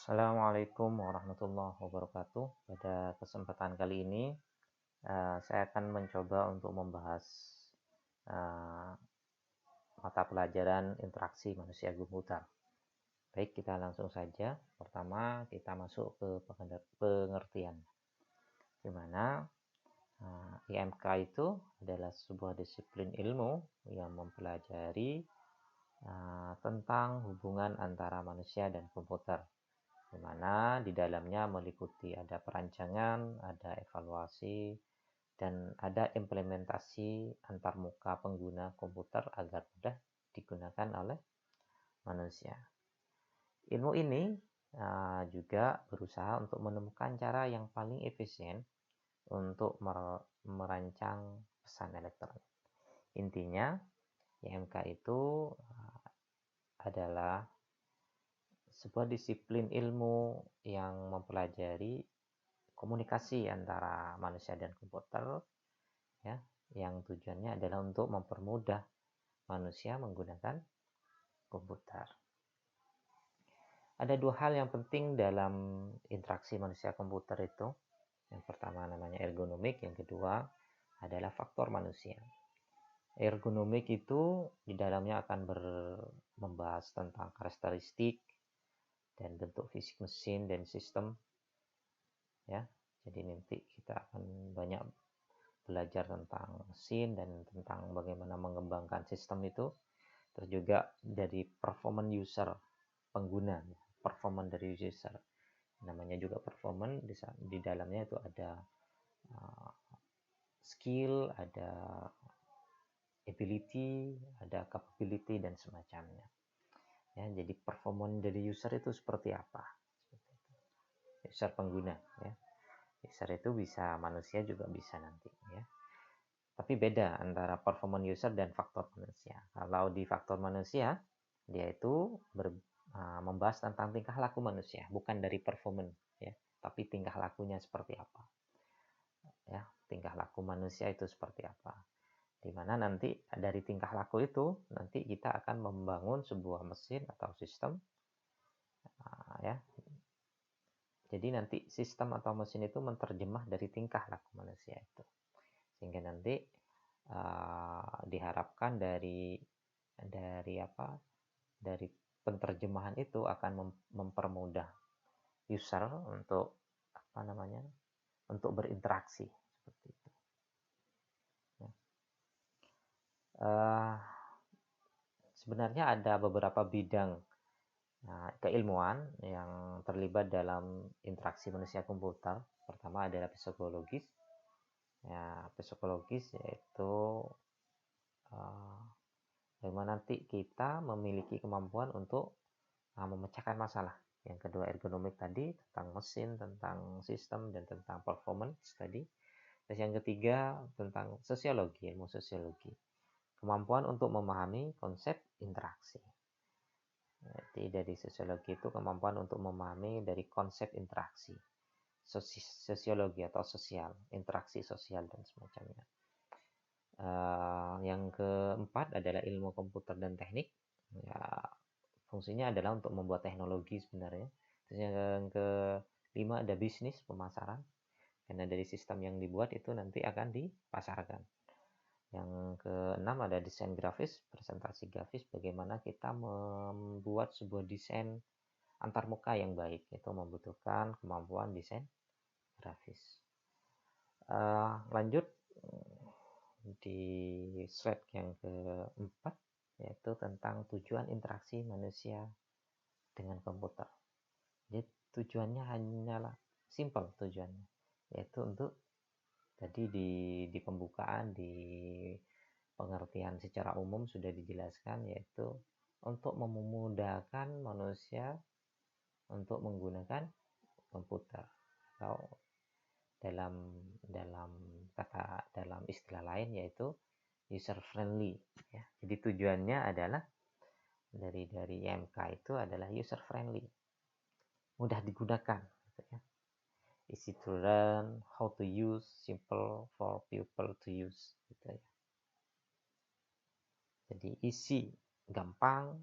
Assalamualaikum warahmatullahi wabarakatuh. Pada kesempatan kali ini, saya akan mencoba untuk membahas eh, mata pelajaran interaksi manusia komputer. Baik, kita langsung saja. Pertama, kita masuk ke pengertian. Di mana IMK itu adalah sebuah disiplin ilmu yang mempelajari tentang hubungan antara manusia dan komputer, di mana di dalamnya meliputi ada perancangan, ada evaluasi, dan ada implementasi antarmuka pengguna komputer agar mudah digunakan oleh manusia. Ilmu ini juga berusaha untuk menemukan cara yang paling efisien untuk merancang pesan elektronik. Intinya, IMK itu adalah sebuah disiplin ilmu yang mempelajari komunikasi antara manusia dan komputer, ya, yang tujuannya adalah untuk mempermudah manusia menggunakan komputer. Ada dua hal yang penting dalam interaksi manusia komputer itu. Yang pertama namanya ergonomik, yang kedua adalah faktor manusia. Ergonomik itu di dalamnya akan membahas tentang karakteristik dan bentuk fisik mesin dan sistem, ya. Jadi nanti kita akan banyak belajar tentang mesin dan tentang bagaimana mengembangkan sistem itu. Terus juga dari performance user, pengguna, performance dari user. Namanya juga performance, di dalamnya itu ada skill, ada ability, ada capability, dan semacamnya. Ya, jadi performance dari user itu seperti apa? User pengguna, ya. User itu bisa manusia juga bisa nanti, ya. Tapi beda antara performance user dan faktor manusia. Kalau di faktor manusia, dia itu membahas tentang tingkah laku manusia, bukan dari performance, ya, tapi tingkah lakunya seperti apa. Ya, tingkah laku manusia itu seperti apa. Di mana nanti dari tingkah laku itu nanti kita akan membangun sebuah mesin atau sistem, ya. Jadi nanti sistem atau mesin itu menerjemah dari tingkah laku manusia itu, sehingga nanti diharapkan dari penerjemahan itu akan mempermudah user untuk untuk berinteraksi seperti itu. Ya. Sebenarnya ada beberapa bidang keilmuan yang terlibat dalam interaksi manusia komputer. Pertama adalah psikologis. Ya, psikologis yaitu bagaimana nanti kita memiliki kemampuan untuk memecahkan masalah. Yang kedua ergonomik tadi, tentang mesin, tentang sistem, dan tentang performance tadi. Terus yang ketiga tentang sosiologi, ilmu sosiologi. Kemampuan untuk memahami konsep interaksi. Jadi dari sosiologi itu kemampuan untuk memahami dari konsep interaksi. Sosiologi atau sosial, interaksi sosial dan semacamnya. Yang keempat adalah ilmu komputer dan teknik. Ya, fungsinya adalah untuk membuat teknologi sebenarnya. Terus yang kelima ada bisnis, pemasaran. Karena dari sistem yang dibuat itu nanti akan dipasarkan. Yang keenam ada desain grafis, presentasi grafis, bagaimana kita membuat sebuah desain antarmuka yang baik. Itu membutuhkan kemampuan desain grafis. Lanjut di slide yang keempat, yaitu tentang tujuan interaksi manusia dengan komputer. Jadi tujuannya hanyalah simple tujuannya, yaitu untuk tadi di pembukaan, di pengertian secara umum sudah dijelaskan, yaitu untuk memudahkan manusia untuk menggunakan komputer, atau dalam istilah lain yaitu user friendly, ya. Jadi tujuannya adalah dari IMK itu adalah user friendly, mudah digunakan, gitu ya. Easy to learn, how to use, simple for people to use, gitu ya. Jadi easy, gampang,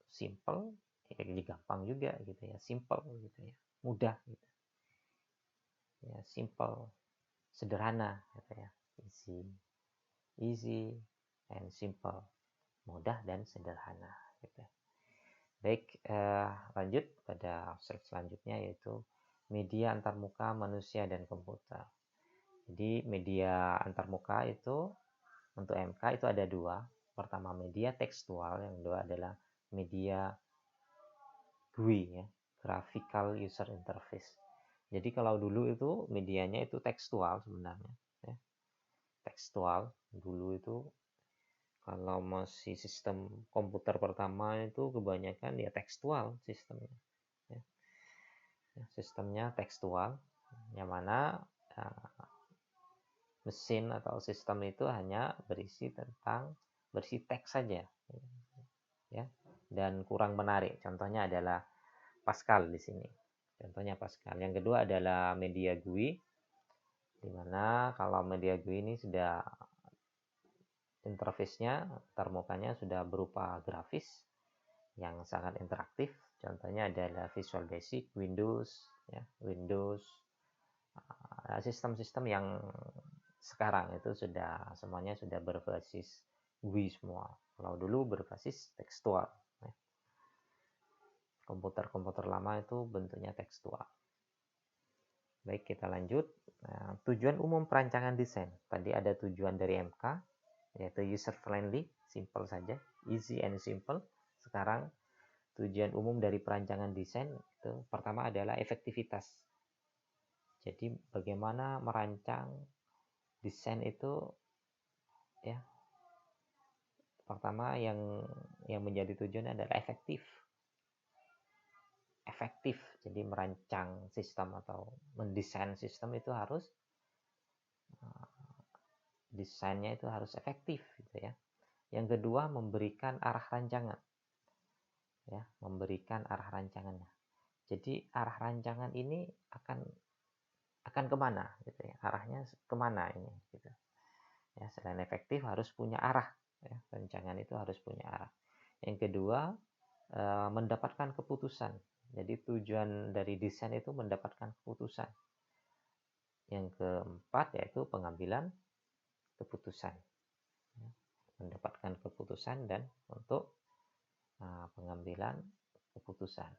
simple, gampang juga gitu ya, simple gitu ya, mudah gitu ya, simple, sederhana gitu ya, easy and simple, mudah dan sederhana gitu. Baik, lanjut pada slide selanjutnya, yaitu media antarmuka manusia dan komputer. Jadi media antarmuka itu untuk MK itu ada dua. Pertama media tekstual, yang kedua adalah media GUI ya, graphical user interface. Jadi kalau dulu itu medianya itu tekstual sebenarnya ya. Tekstual dulu itu, kalau masih sistem komputer pertama itu kebanyakan ya tekstual sistemnya ya. Sistemnya tekstual, yang mana mesin atau sistem itu hanya berisi teks saja ya, dan kurang menarik. Contohnya adalah Pascal di sini. Contohnya Pascal. Yang kedua adalah media GUI, di mana kalau media GUI ini sudah interface-nya, antarmukanya sudah berupa grafis yang sangat interaktif. Contohnya adalah Visual Basic, Windows, ya, sistem-sistem yang sekarang itu semuanya sudah berbasis GUI semua. Kalau dulu berbasis tekstual. Ya. Komputer-komputer lama itu bentuknya tekstual. Baik, kita lanjut. Nah, tujuan umum perancangan desain. Tadi ada tujuan dari MK, yaitu user friendly, simple saja, easy and simple. Sekarang tujuan umum dari perancangan desain itu pertama adalah efektivitas. Jadi bagaimana merancang desain itu ya. Pertama yang menjadi tujuan adalah efektif. Jadi merancang sistem atau mendesain sistem itu harus desainnya itu harus efektif gitu ya. Yang kedua, memberikan arah rancangan. Ya, memberikan arah rancangannya. Jadi arah rancangan ini akan kemana gitu ya, arahnya kemana ini gitu ya. Selain efektif harus punya arah ya, rancangan itu harus punya arah. Yang kedua, mendapatkan keputusan. Jadi tujuan dari desain itu mendapatkan keputusan. Yang keempat yaitu pengambilan keputusan, mendapatkan keputusan dan untuk pengambilan keputusan.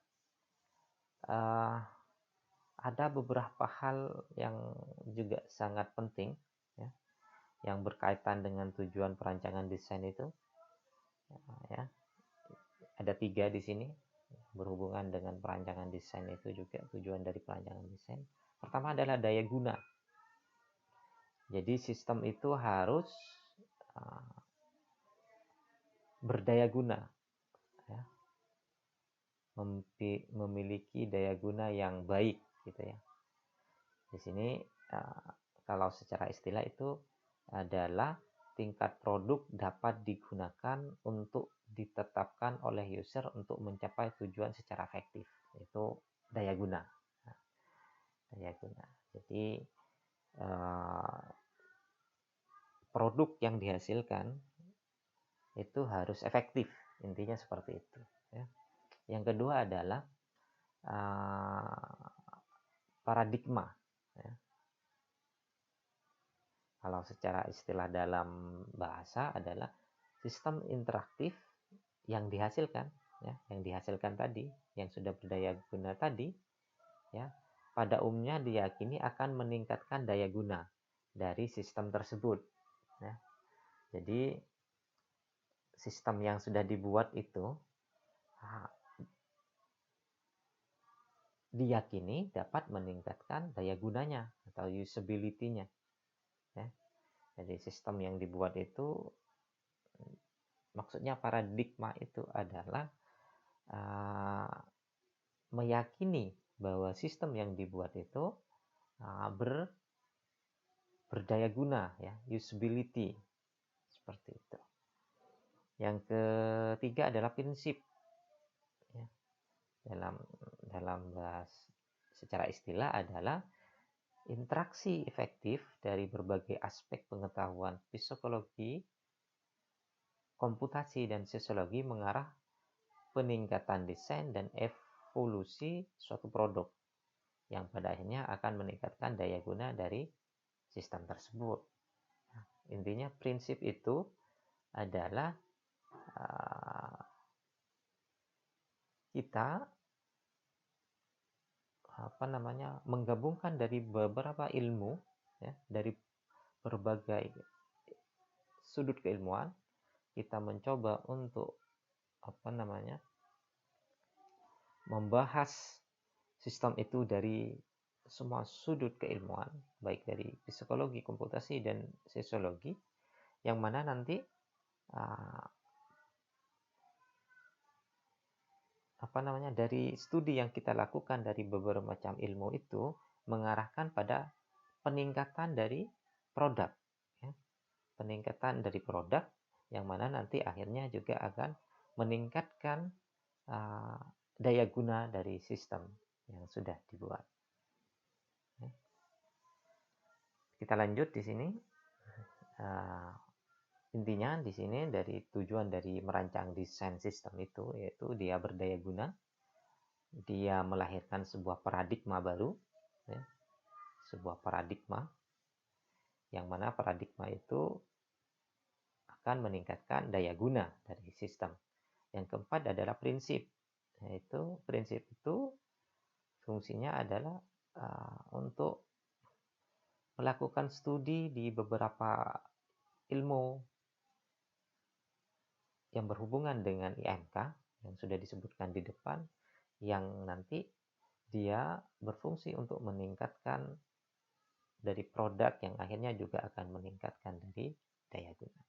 Ada beberapa hal yang juga sangat penting ya, yang berkaitan dengan tujuan perancangan desain itu ya. Ada 3 di sini berhubungan dengan perancangan desain itu juga. Tujuan dari perancangan desain pertama adalah daya guna. Jadi sistem itu harus berdaya guna ya, memiliki daya guna yang baik gitu ya. Di sini kalau secara istilah itu adalah tingkat produk dapat digunakan untuk ditetapkan oleh user untuk mencapai tujuan secara efektif. Itu daya guna. Daya guna. Jadi produk yang dihasilkan itu harus efektif. Intinya seperti itu. Ya. Yang kedua adalah paradigma. Ya. Kalau secara istilah dalam bahasa adalah sistem interaktif yang dihasilkan, ya, yang dihasilkan tadi, yang sudah berdaya guna tadi, ya, pada umumnya diyakini akan meningkatkan daya guna dari sistem tersebut. Ya. Jadi sistem yang sudah dibuat itu diyakini dapat meningkatkan daya gunanya atau usability-nya. Ya. Jadi sistem yang dibuat itu, maksudnya paradigma itu adalah meyakini bahwa sistem yang dibuat itu berdaya guna, ya, usability, seperti itu. Yang ketiga adalah prinsip. Ya. Dalam bahas secara istilah adalah interaksi efektif dari berbagai aspek pengetahuan psikologi, komputasi, dan sosiologi mengarah peningkatan desain dan evolusi suatu produk yang pada akhirnya akan meningkatkan daya guna dari sistem tersebut. Nah, intinya prinsip itu adalah kita menggabungkan dari beberapa ilmu, ya, dari berbagai sudut keilmuan, kita mencoba untuk membahas sistem itu dari semua sudut keilmuan, baik dari psikologi, komputasi, dan sosiologi, yang mana nanti dari studi yang kita lakukan dari beberapa macam ilmu itu mengarahkan pada peningkatan dari produk, ya. Peningkatan dari produk yang mana nanti akhirnya juga akan meningkatkan daya guna dari sistem yang sudah dibuat. Ya. Kita lanjut di sini. Intinya di sini dari tujuan dari merancang desain sistem itu yaitu dia berdaya guna, dia melahirkan sebuah paradigma baru, ya, sebuah paradigma yang mana paradigma itu akan meningkatkan daya guna dari sistem. Yang keempat adalah prinsip, yaitu prinsip itu fungsinya adalah untuk melakukan studi di beberapa ilmu yang berhubungan dengan IMK yang sudah disebutkan di depan, yang nanti dia berfungsi untuk meningkatkan dari produk yang akhirnya juga akan meningkatkan dari daya guna.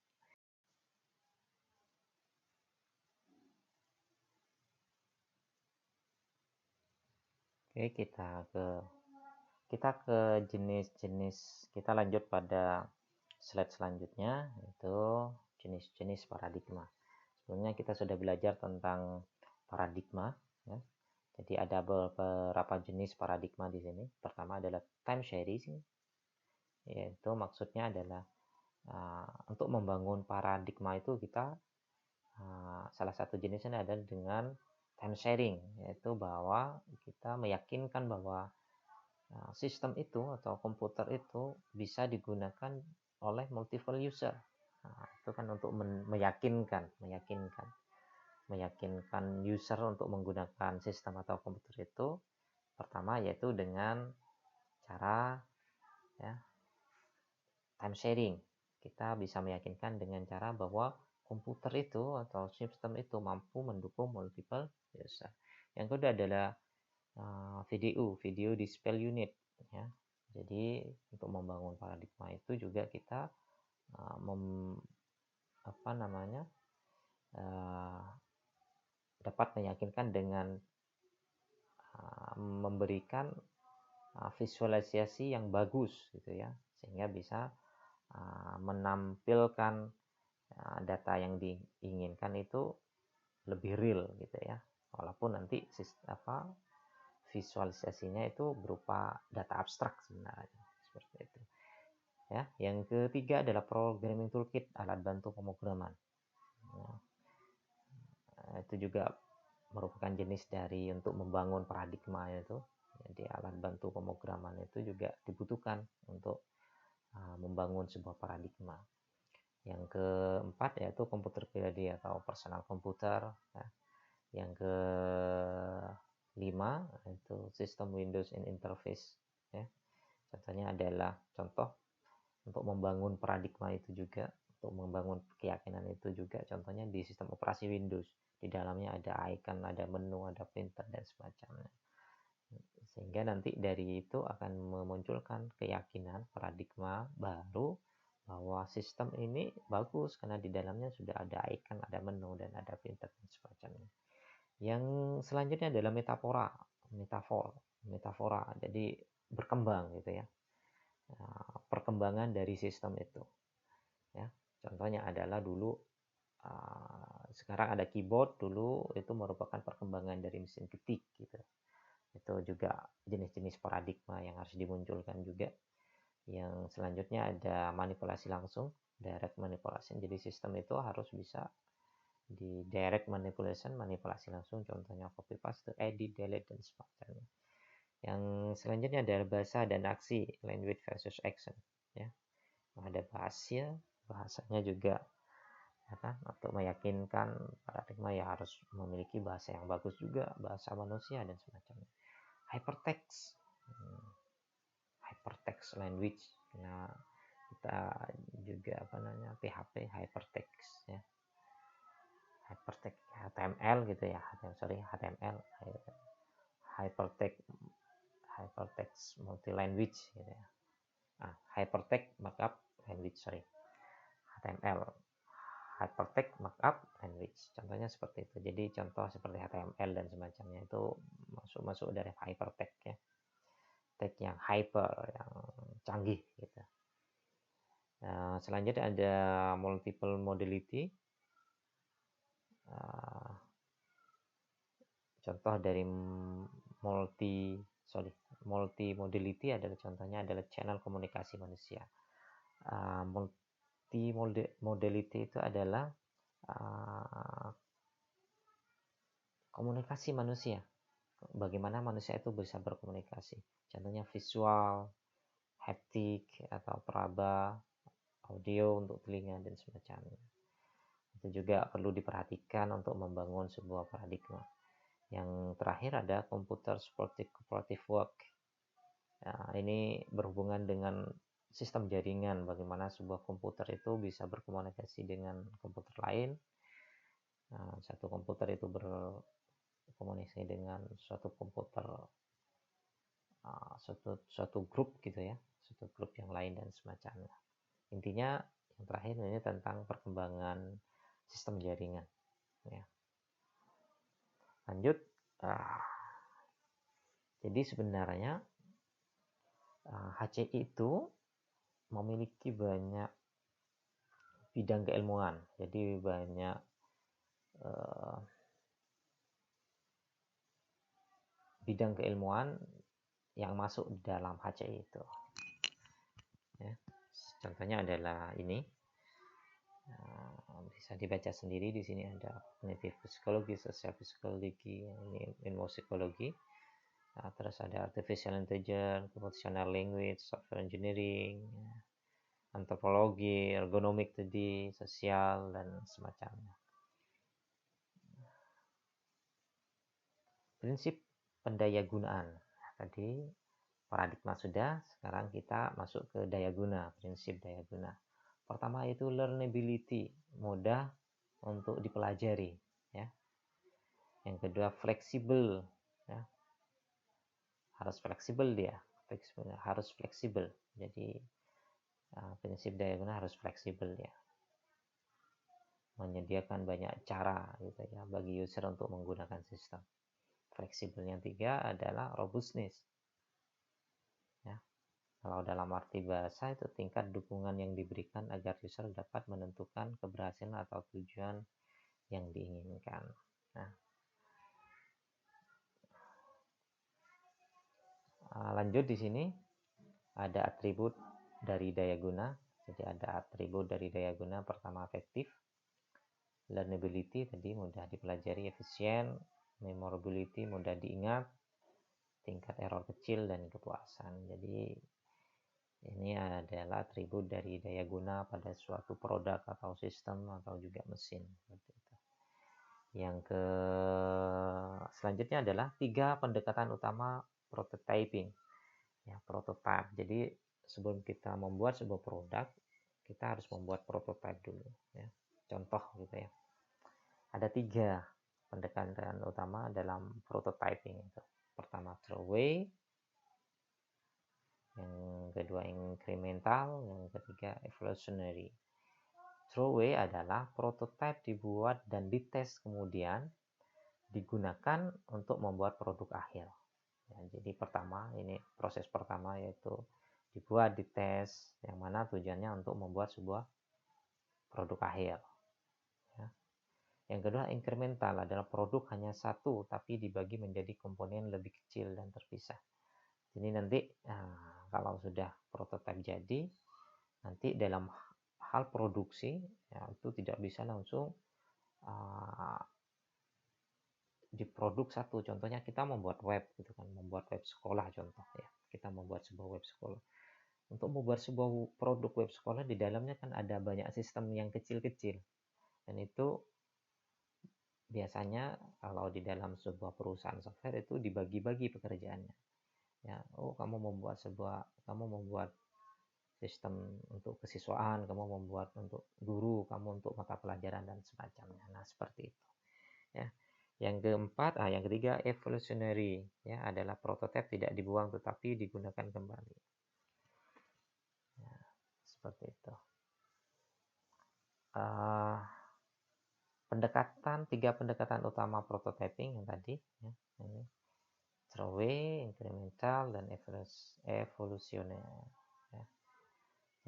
Oke, kita ke jenis-jenis, kita lanjut pada slide selanjutnya, yaitu jenis-jenis paradigma. Sebelumnya kita sudah belajar tentang paradigma, ya. Jadi ada beberapa jenis paradigma di sini. Pertama adalah time sharing, yaitu maksudnya adalah untuk membangun paradigma itu kita salah satu jenisnya adalah dengan time sharing, yaitu bahwa kita meyakinkan bahwa sistem itu atau komputer itu bisa digunakan oleh multiple user. Itu kan untuk meyakinkan user untuk menggunakan sistem atau komputer itu. Pertama yaitu dengan cara, ya, time sharing. Kita bisa meyakinkan dengan cara bahwa komputer itu atau sistem itu mampu mendukung multiple user. Yang kedua adalah video display unit, ya. Jadi untuk membangun paradigma itu juga kita dapat meyakinkan dengan memberikan visualisasi yang bagus, gitu ya, sehingga bisa menampilkan data yang diinginkan itu lebih real, gitu ya, walaupun nanti visualisasinya itu berupa data abstrak sebenarnya, seperti itu, ya. Yang ketiga adalah programming toolkit, alat bantu pemrograman. Itu juga merupakan jenis dari untuk membangun paradigma itu. Jadi alat bantu pemrograman itu juga dibutuhkan untuk membangun sebuah paradigma. Yang keempat yaitu komputer pribadi atau personal komputer, ya. Yang kelima itu sistem Windows and Interface, ya. Contohnya adalah contoh untuk membangun paradigma itu juga, untuk membangun keyakinan itu juga, contohnya di sistem operasi Windows. Di dalamnya ada icon, ada menu, ada printer, dan semacamnya. Sehingga nanti dari itu akan memunculkan keyakinan paradigma baru bahwa sistem ini bagus karena di dalamnya sudah ada icon, ada menu, dan ada printer, dan semacamnya. Yang selanjutnya adalah metafora. Jadi berkembang, gitu ya. Perkembangan dari sistem itu, ya. Contohnya adalah dulu sekarang ada keyboard, dulu itu merupakan perkembangan dari mesin ketik, gitu. Itu juga jenis-jenis paradigma yang harus dimunculkan juga. Yang selanjutnya ada manipulasi langsung, direct manipulation. Jadi sistem itu harus bisa Di direct manipulation, manipulasi langsung, contohnya copy paste, edit, delete, dan semacamnya. Yang selanjutnya adalah bahasa dan aksi, language versus action. Ya, ada bahasanya juga, ya kan, untuk meyakinkan paradigma ya harus memiliki bahasa yang bagus juga, bahasa manusia dan semacamnya. Hypertext, hypertext language. Nah, kita juga PHP hypertext ya. Hypertext HTML gitu ya. HTML hypertext multi language gitu ya. Hypertext markup language, HTML hypertext markup language. Contohnya seperti itu. Jadi contoh seperti HTML dan semacamnya itu masuk dari hypertext ya. Text yang hyper, yang canggih gitu. Selanjutnya ada multiple modality. Contoh dari multi modality adalah contohnya adalah channel komunikasi manusia. Multi modality itu adalah komunikasi manusia. Bagaimana manusia itu bisa berkomunikasi. Contohnya visual, haptik, atau peraba, audio untuk telinga, dan semacamnya. Itu juga perlu diperhatikan untuk membangun sebuah paradigma. Yang terakhir ada computer supported cooperative work. Nah, ini berhubungan dengan sistem jaringan, bagaimana sebuah komputer itu bisa berkomunikasi dengan komputer lain. Nah, satu komputer itu berkomunikasi dengan suatu komputer, suatu grup gitu ya, suatu grup yang lain dan semacamnya. Intinya yang terakhir ini tentang perkembangan sistem jaringan ya. Lanjut, jadi sebenarnya HCI itu memiliki banyak bidang keilmuan, jadi banyak bidang keilmuan yang masuk dalam HCI itu ya. Contohnya adalah ini, bisa dibaca sendiri. Di sini ada cognitive psikologi, social psikologi, ini ilmu psikologi. Terus ada artificial intelligence, computational language, software engineering, antropologi, ergonomik tadi, sosial, dan semacamnya. Prinsip pendayagunaan. Tadi paradigma sudah, sekarang kita masuk ke daya guna, prinsip daya guna. Pertama itu learnability, mudah untuk dipelajari ya. Yang kedua fleksibel ya. Harus fleksibel dia, harus fleksibel. Jadi prinsip daya guna harus fleksibel ya. Menyediakan banyak cara gitu ya bagi user untuk menggunakan sistem. Fleksibel. Yang tiga adalah robustness. Ya. Kalau dalam arti bahasa itu tingkat dukungan yang diberikan agar user dapat menentukan keberhasilan atau tujuan yang diinginkan. Nah, lanjut di sini ada atribut dari daya guna. Jadi ada atribut dari daya guna. Pertama efektif, learnability tadi mudah dipelajari, efisien, memorability mudah diingat, tingkat error kecil, dan kepuasan. Jadi ini adalah atribut dari daya guna pada suatu produk atau sistem atau juga mesin. Yang selanjutnya adalah 3 pendekatan utama prototyping. Ya, prototype. Jadi sebelum kita membuat sebuah produk, kita harus membuat prototype dulu. Ya. Contoh gitu ya. Ada 3 pendekatan utama dalam prototyping itu. Pertama throwaway, yang kedua incremental, yang ketiga evolutionary. Throwaway adalah prototype dibuat dan dites kemudian digunakan untuk membuat produk akhir. Ya, jadi pertama ini proses pertama yaitu dibuat, dites, yang mana tujuannya untuk membuat sebuah produk akhir. Ya. Yang kedua incremental adalah produk hanya satu tapi dibagi menjadi komponen lebih kecil dan terpisah. Jadi nanti kalau sudah prototipe jadi, nanti dalam hal produksi ya, itu tidak bisa langsung di produk satu, contohnya kita membuat web gitu kan, membuat web sekolah contoh ya, kita membuat sebuah web sekolah. Untuk membuat sebuah produk web sekolah, di dalamnya kan ada banyak sistem yang kecil-kecil, dan itu biasanya kalau di dalam sebuah perusahaan software itu dibagi-bagi pekerjaannya ya. Kamu membuat sistem untuk kesiswaan, kamu membuat untuk guru, kamu untuk mata pelajaran dan semacamnya. Nah, seperti itu ya. Yang ketiga evolutionary ya, adalah prototipe tidak dibuang tetapi digunakan kembali ya, seperti itu. Tiga pendekatan utama prototyping yang tadi ya, ini throwaway, incremental, dan evolusioner ya.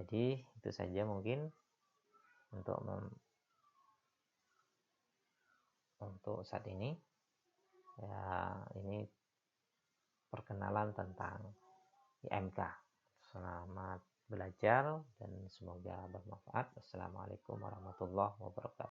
Jadi itu saja mungkin untuk saat ini ya. Ini perkenalan tentang IMK. Selamat belajar dan semoga bermanfaat. Assalamualaikum warahmatullahi wabarakatuh.